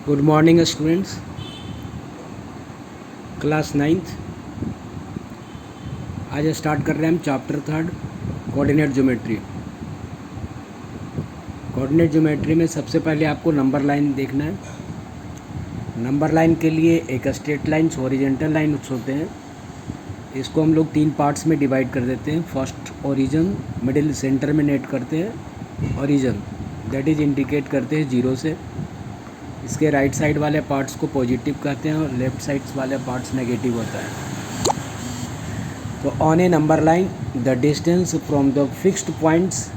Good morning students, class 9th। आज start कर रहे हैं हम chapter 3 coordinate geometry. Coordinate geometry में सबसे पहले आपको नंबर लाइन देखना है। नंबर लाइन के लिए एक स्ट्रेट लाइन्स, हॉरिजॉन्टल लाइन्स होते हैं। इसको हम लोग 3 पार्ट्स में डिवाइड कर देते हैं। फर्स्ट ओरिजिन, मिडिल सेंटर में नेट करते हैं ओरिजिन, दैट इज इंडिकेट करते हैं 0 से। इसके राइट साइड वाले पार्ट्स को पॉजिटिव कहते हैं और लेफ्ट साइड वाले पार्ट्स नेगेटिव होता है। तो on A number line the distance from the fixed points,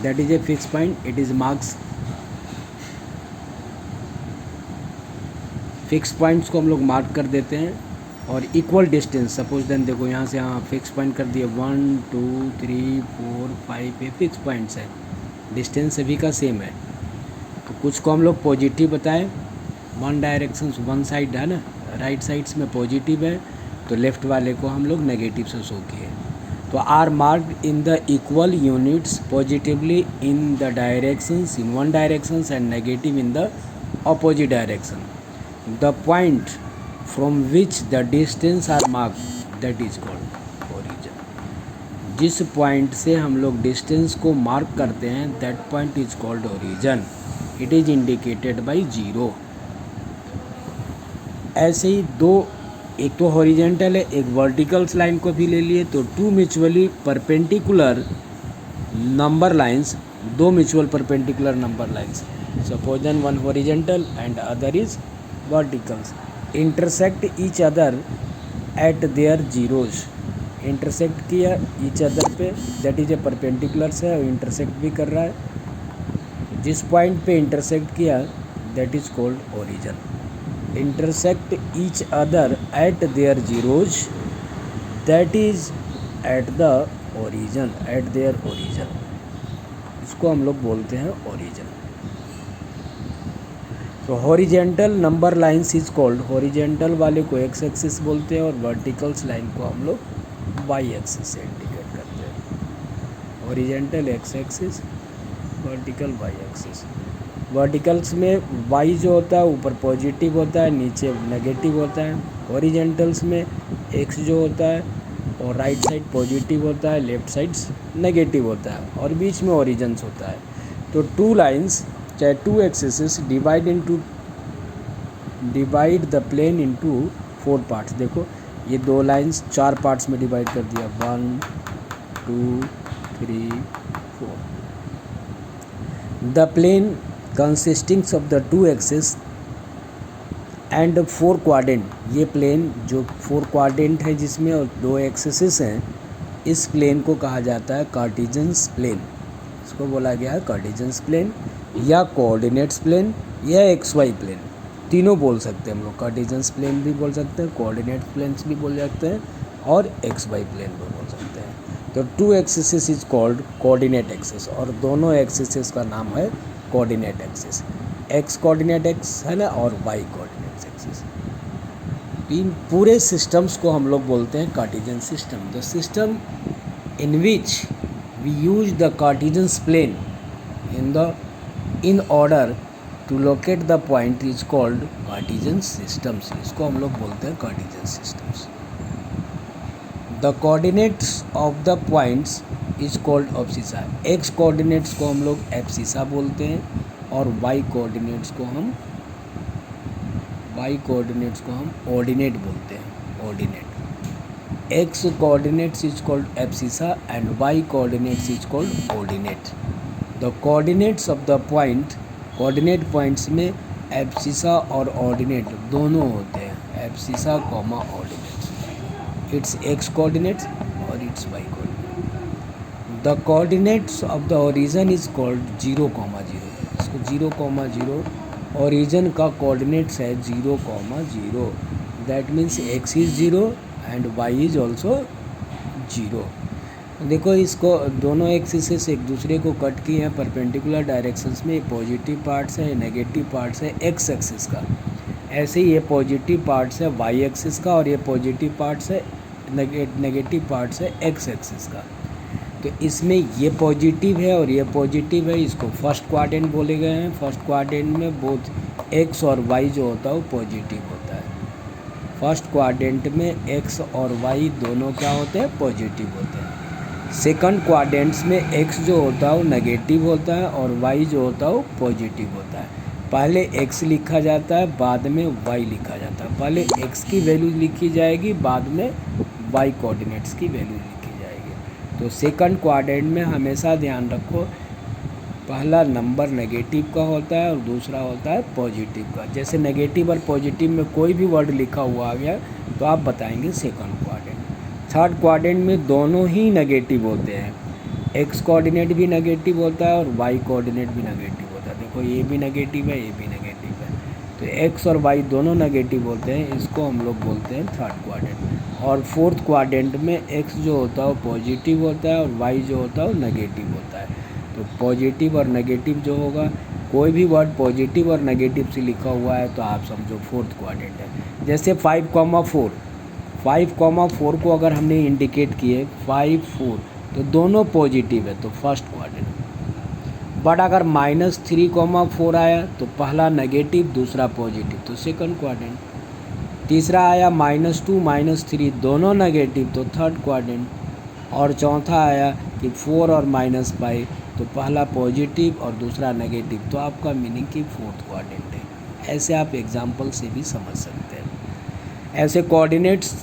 that is a fix point, it is marks. Fix points को हम लोग मार्क कर देते हैं और इक्वल डिस्टेंस, सपोज देन देखो यहाँ से यहाँ फिक्स पॉइंट कर दिए 1 2 3 4 5 ये फिक्स पॉइंट्स है, डिस्टेंस सभी का सेम है। तो कुछ को हम लोग पॉजिटिव बताएं, वन डायरेक्शन वन साइड है ना, राइट साइड्स में पॉजिटिव है, तो लेफ़्ट वाले को हम लोग नेगेटिव से शो किए। तो are marked in the equal units positively in the directions in one directions and negative in the opposite direction. The point from which the distance are marked that is called origin. जिस point से हम लोग distance को mark करते हैं that point is called origin, it is indicated by 0। ऐसे ही दो, एक तो हॉरिजेंटल है, एक वर्टिकल्स लाइन को भी ले लिए, तो two mutually perpendicular number lines, दो mutual perpendicular number lines, suppose then one horizontal and other is verticals, intersect each other at their zeros. Intersect किया ईच अदर पे, दैट इज ए परपेंडिकुलर है और इंटरसेक्ट भी कर रहा है। जिस पॉइंट पे इंटरसेक्ट किया that is called origin. Intersect each other at their zeros, that is at the origin, eight there origin, इसको हम लोग बोलते हैं ओरिजिन। तो horizontal number lines is called, horizontal वाले को एक्स एक्सिस बोलते हैं और वर्टिकल्स लाइन को हम लोग वाई एक्सिस से इंडिकेट करते हैं। Horizontal X axis, vertical Y axis. Verticals में वाई जो होता है ऊपर पॉजिटिव होता है, नीचे नेगेटिव होता है। हॉरिजेंटल्स में एक्स जो होता है और राइट साइड पॉजिटिव होता है, लेफ्ट साइड्स नेगेटिव होता है और बीच में ओरिजिन्स होता है। तो टू लाइंस, चाहे two axis divide the plane into 4 parts. देखो ये दो लाइंस 4 पार्ट्स में डिवाइड कर दिया, 1 2 3 4। The plane consisting of the 2 axes and 4 quadrant, ये प्लेन जो 4 क्वाड्रेंट है जिसमें और 2 एक्सिस हैं, इस प्लेन को कहा जाता है कार्टेशियन प्लेन। इसको बोला गया है कार्टेशियन प्लेन या कोऑर्डिनेट्स प्लेन या एक्स वाई प्लेन, तीनों बोल सकते हैं हम लोग। कार्टेशियन प्लेन भी बोल सकते हैं, कोऑर्डिनेट प्लेन्स भी बोल सकते हैं और एक्स वाई प्लेन भी बोल सकते हैं। तो 2 axis is called coordinate axis और दोनों एक्सिस का नाम है coordinate axis. X coordinate x है ना और वाई कोऑर्डिनेट एक्सिस। इन पूरे सिस्टम्स को हम लोग बोलते हैं Cartesian system. The system in which we use the Cartesian plane in order to locate the point is called Cartesian systems. इसको हम लोग बोलते हैं Cartesian systems. The coordinates of the points is called abscissa. X coordinates को हम लोग abscissa बोलते हैं और वाई कोऑर्डिनेट्स को हम ऑर्डिनेट बोलते हैं, ordinate. X coordinates is called abscissa and y coordinates is called ordinate. The coordinates of the point, coordinate points में एब्सिसा और ऑर्डिनेट दोनों होते हैं, abscissa comma ordinates. Its x coordinates और its Y coordinate. The coordinates of the origin is called 0, 0। इसको 0, 0 origin का coordinates है 0, 0। That means X is 0 and Y is also 0। देखो इसको दोनों एक्सिस एक दूसरे को कट किए हैं परपेंडिकुलर डायरेक्शंस में। पॉजिटिव पार्ट्स है, नेगेटिव पार्ट्स है एक्स एक्सिस का। ऐसे ही ये पॉजिटिव पार्ट्स है वाई एक्सिस का और ये पॉजिटिव पार्ट्स है, नेगेटिव पार्ट्स है एक्स एक्सिस का। तो इसमें ये पॉजिटिव है और ये पॉजिटिव है, इसको फर्स्ट क्वाड्रेंट बोले गए हैं। फर्स्ट क्वाड्रेंट में बोथ एक्स और वाई जो होता है वो पॉजिटिव होता है। फर्स्ट क्वाड्रेंट में एक्स और वाई दोनों क्या होते हैं, पॉजिटिव होते हैं। सेकंड क्वाड्रेंट्स में एक्स जो होता है वो नेगेटिव होता है और वाई जो होता है वो पॉजिटिव होता है। पहले एक्स लिखा जाता है, बाद में वाई लिखा जाता है। पहले एक्स की वैल्यू लिखी जाएगी, बाद में वाई कोऑर्डिनेट्स की वैल्यू लिखी जाएगी। तो सेकंड क्वाड्रेंट में हमेशा ध्यान रखो, पहला नंबर नेगेटिव का होता है और दूसरा होता है पॉजिटिव का। जैसे नेगेटिव और पॉजिटिव में कोई भी वर्ड लिखा हुआ आ गया तो आप बताएंगे सेकंड क्वाड्रेंट। थर्ड क्वाड्रेंट में दोनों ही नेगेटिव होते हैं, एक्स कोऑर्डिनेट भी नेगेटिव होता है और वाई कोऑर्डिनेट भी नेगेटिव होता है। देखो ये भी नेगेटिव है, ये भी नेगेटिव है, तो एक्स और वाई दोनों नेगेटिव होते हैं, इसको हम लोग बोलते हैं थर्ड क्वाड्रेंट। और फोर्थ क्वाड्रेंट में एक्स जो होता है वो पॉजिटिव होता है और वाई जो होता है वो नेगेटिव होता है। तो पॉजिटिव और नेगेटिव जो होगा, कोई भी वर्ड पॉजिटिव और नेगेटिव से लिखा हुआ है तो आप समझो फोर्थ क्वाड्रेंट है। जैसे 5,4, 5,4 को अगर हमने इंडिकेट किए 5, 4 तो दोनों पॉजिटिव है तो फर्स्ट क्वाड्रेंट। बट अगर -3,4 आया तो पहला नेगेटिव दूसरा पॉजिटिव तो सेकंड क्वाड्रेंट। तीसरा आया -2, -3 दोनों नेगेटिव तो थर्ड क्वाड्रेंट। और चौथा आया कि 4 और -5 तो पहला पॉजिटिव और दूसरा नेगेटिव तो आपका मीनिंग कि फोर्थ क्वाड्रेंट है। ऐसे आप एग्जाम्पल से भी समझ सकते हैं। ऐसे coordinates,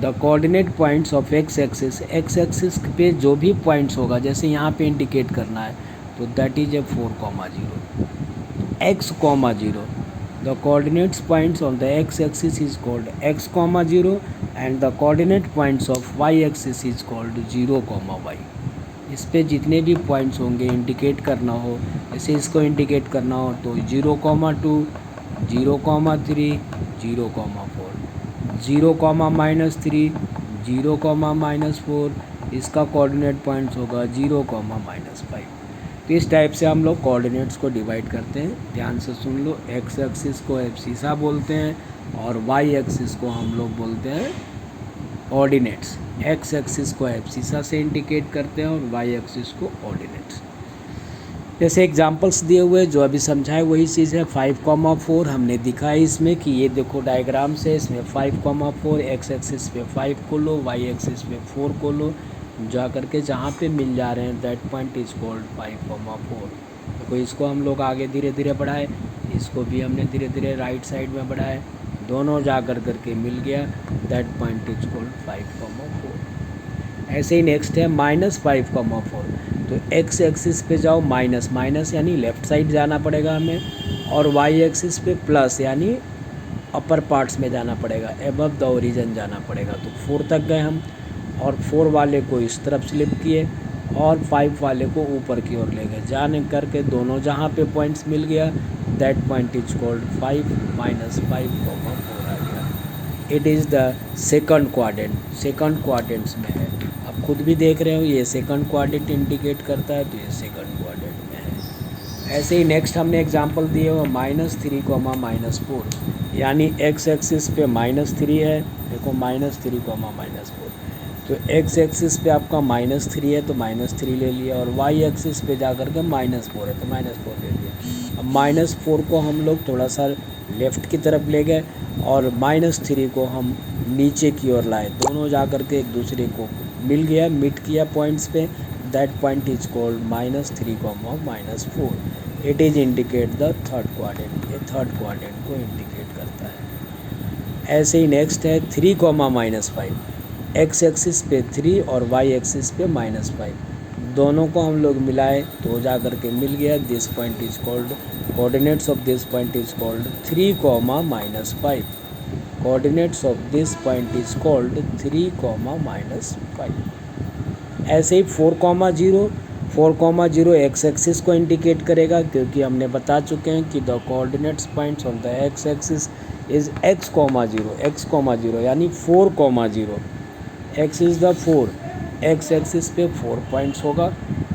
the coordinate points of x axis, x axis पे जो भी पॉइंट्स होगा, जैसे यहाँ पे इंडिकेट करना है तो that is A 4,0, x, 0। The coordinates points on the x axis is called x, 0 and the coordinate points of y axis is called 0, y। इस पे जितने भी पॉइंट्स होंगे इंडिकेट करना हो, जैसे इसको इंडिकेट करना हो तो 0,2, 0,3, 0,4, 0,-3, 0,-4, इसका कोऑर्डिनेट पॉइंट्स होगा 0,-5। तो इस टाइप से हम लोग कोऑर्डिनेट्स को डिवाइड करते हैं। ध्यान से सुन लो, एक्स एक्सिस को एब्सिसा बोलते हैं और वाई एक्सिस को हम लोग बोलते हैं ऑर्डिनेट्स। एक्स एक्सिस को एब्सिसा से इंडिकेट करते हैं और वाई एक्सिस को ऑर्डिनेट्स। जैसे एग्जांपल्स दिए हुए जो अभी समझाए वही चीज़ है। 5,4 हमने दिखाया इसमें कि ये देखो डायग्राम से, इसमें 5,4 एक्स एक्सिस पे 5 को लो, वाई एक्सिस पे 4 को लो, जा करके जहाँ पे मिल जा रहे हैं दैट पॉइंट इज कॉल्ड 5,4। देखो इसको हम लोग आगे धीरे धीरे बढ़ाए, इसको भी हमने धीरे धीरे राइट साइड में बढ़ाए, दोनों जा करके मिल गया, दैट पॉइंट इज कॉल्ड 5,4। ऐसे ही नेक्स्ट है -5,4, तो एक्स एक्सिस पे जाओ माइनस यानी लेफ़्ट साइड जाना पड़ेगा हमें, और वाई एक्सिस पे प्लस यानी अपर पार्ट्स में जाना पड़ेगा, एबव द ओरिजिन जाना पड़ेगा। तो 4 तक गए हम, और 4 वाले को इस तरफ स्लिप किए और 5 वाले को ऊपर की ओर ले गए, जाने करके दोनों जहाँ पे पॉइंट्स मिल गया दैट पॉइंट इज कॉल्ड 5 - 5,4 आ गया। It is the second quadrant, second quadrants में है। आप खुद भी देख रहे हो ये सेकंड क्वाड्रेंट इंडिकेट करता है, तो ये सेकंड क्वाड्रेंट में है। ऐसे ही नेक्स्ट हमने एग्जांपल दिए हुए -3, -4, यानी एक्स एक्सिस पे -3 है, देखो -3, -4, तो एक्स एक्सिस पे आपका -3 है तो -3 ले लिया, और वाई एक्सिस पे जा कर के -4 है तो -4 ले लिया। अब -4 को हम लोग थोड़ा सा लेफ़्ट की तरफ ले गए और -3 को हम नीचे की ओर लाए, दोनों जा कर के एक दूसरे को मिल गया, मिट किया पॉइंट्स पे, that point is called -3, -4। It is indicate the third quadrant, ये थर्ड क्वाड्रेंट को इंडिकेट करता है। ऐसे ही नेक्स्ट है 3, -5, एक्स एक्सिस पे 3 और वाई एक्सिस पे -5, दोनों को हम लोग मिलाए तो जा कर के मिल गया, this point is called, coordinates of this point is called 3, -5, coordinates of this point is called 3, -5। ऐसे ही 4,0 एक्स एक्सिस को इंडिकेट करेगा, क्योंकि हमने बता चुके हैं कि the coordinates points on the x axis is x, 0 यानी 4,0, x is the 4, x axis पे 4 पॉइंट्स होगा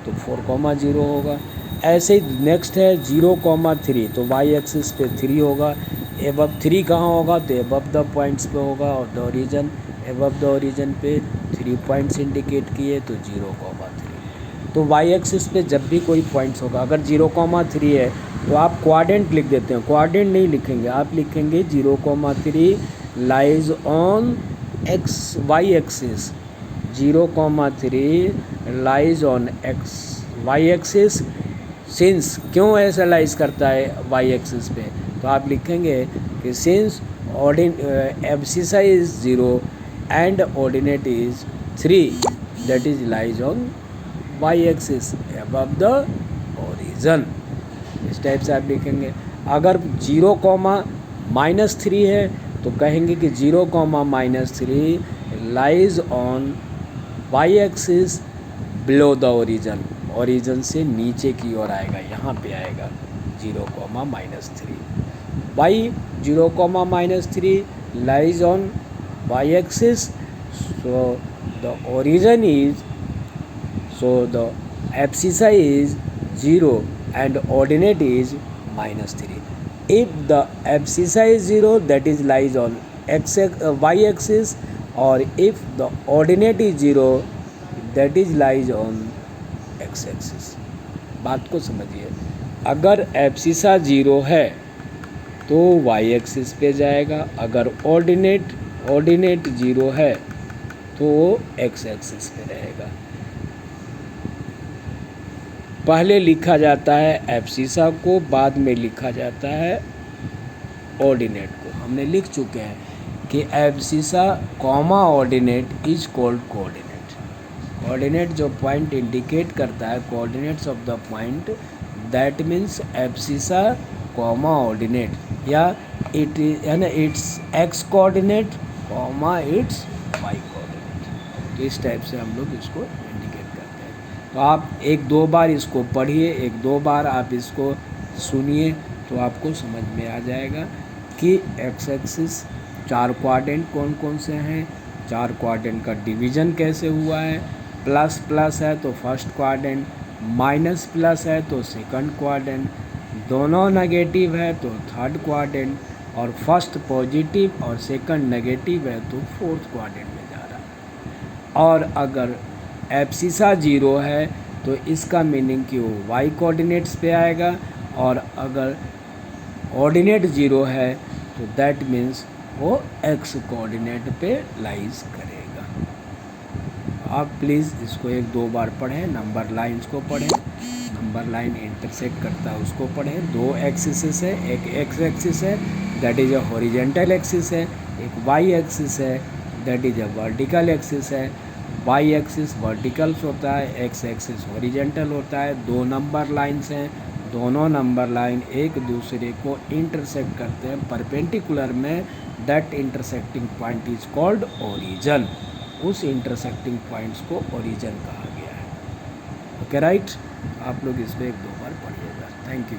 तो 4,0 होगा। ऐसे ही नेक्स्ट है 0,3, तो वाई एक्सिस पे 3 होगा, एबव 3 कहाँ होगा तो एबव द पॉइंट्स पे होगा, और the origin, above the origin पे 3 पॉइंट्स इंडिकेट किए तो 0,3। तो वाई एक्सिस पे जब भी कोई पॉइंट्स होगा, अगर 0,3 है तो आप क्वाड्रेंट लिख देते हैं, क्वाड्रेंट नहीं लिखेंगे, आप लिखेंगे 0,3 lies on X Y axis, 0,3 lies on X Y axis. Since क्यों ऐसा लाइज करता है वाई एक्सिस पे, तो आप लिखेंगे कि since abscissa is 0 and ordinate is 3, that is lies on Y axis above the origin. इस टाइप से आप लिखेंगे। अगर 0,-3 है तो कहेंगे कि 0,-3 lies on Y axis below the origin, origin से नीचे की ओर आएगा, यहाँ पे आएगा 0,-3। Y 0,-3 lies on Y axis, so the origin is, so the abscissa is 0 and ordinate is -3. If the abscissa is 0, that is lies on y axis, or if the ordinate is 0, that is lies on x axis. बात को समझिए, अगर abscissa 0 है तो y axis पे जाएगा, अगर ordinate 0 है तो x एक्सिस पे रहेगा। पहले लिखा जाता है एब्सिसा को, बाद में लिखा जाता है ऑर्डिनेट को। हमने लिख चुके हैं कि abscissa comma ordinate is called coordinate. Coordinate जो पॉइंट इंडिकेट करता है, coordinates of the point, that means abscissa comma ordinate, या इट है ना, it's X coordinate comma it's Y coordinate. तो इस टाइप से हम लोग इसको इंडिकेट करते हैं। तो आप 1-2 बार इसको पढ़िए, 1-2 बार आप इसको सुनिए, तो आपको समझ में आ जाएगा कि एक्स एक्सिस 4 क्वाड्रेंट कौन कौन से हैं, 4 क्वाड्रेंट का डिवीज़न कैसे हुआ है। प्लस प्लस है तो फर्स्ट क्वाड्रेंट, माइनस प्लस है तो सेकंड क्वाड्रेंट, दोनों नेगेटिव है तो थर्ड क्वाड्रेंट, और फर्स्ट पॉजिटिव और सेकंड नेगेटिव है तो फोर्थ क्वाड्रेंट में जा रहा है। और अगर एब्सिसा 0 है तो इसका मीनिंग कि वो वाई कोऑर्डिनेट्स पे आएगा, और अगर ऑर्डिनेट 0 है तो दैट मीन्स वो एक्स कोऑर्डिनेट पे लाइज करेगा। आप प्लीज़ इसको 1-2 बार पढ़ें, नंबर लाइंस को पढ़ें, नंबर लाइन इंटरसेक्ट करता है उसको पढ़ें। 2 एक्सिस है, एक एक्स एक्सिस है that is a horizontal axis है, एक वाई एक्सिस है that is a vertical axis है। वाई एक्सिस वर्टिकल्स होता है, एक्स एक्सिस हॉरिजेंटल होता है। 2 नंबर लाइंस हैं, दोनों नंबर लाइन एक दूसरे को इंटरसेक्ट करते हैं परपेंडिकुलर में, that intersecting point is called origin. उस इंटरसेक्टिंग पॉइंट्स को ओरिजन कहा गया है। ओके राइट, आप लोग इसमें 1-2 बार पढ़िएगा। Thank you.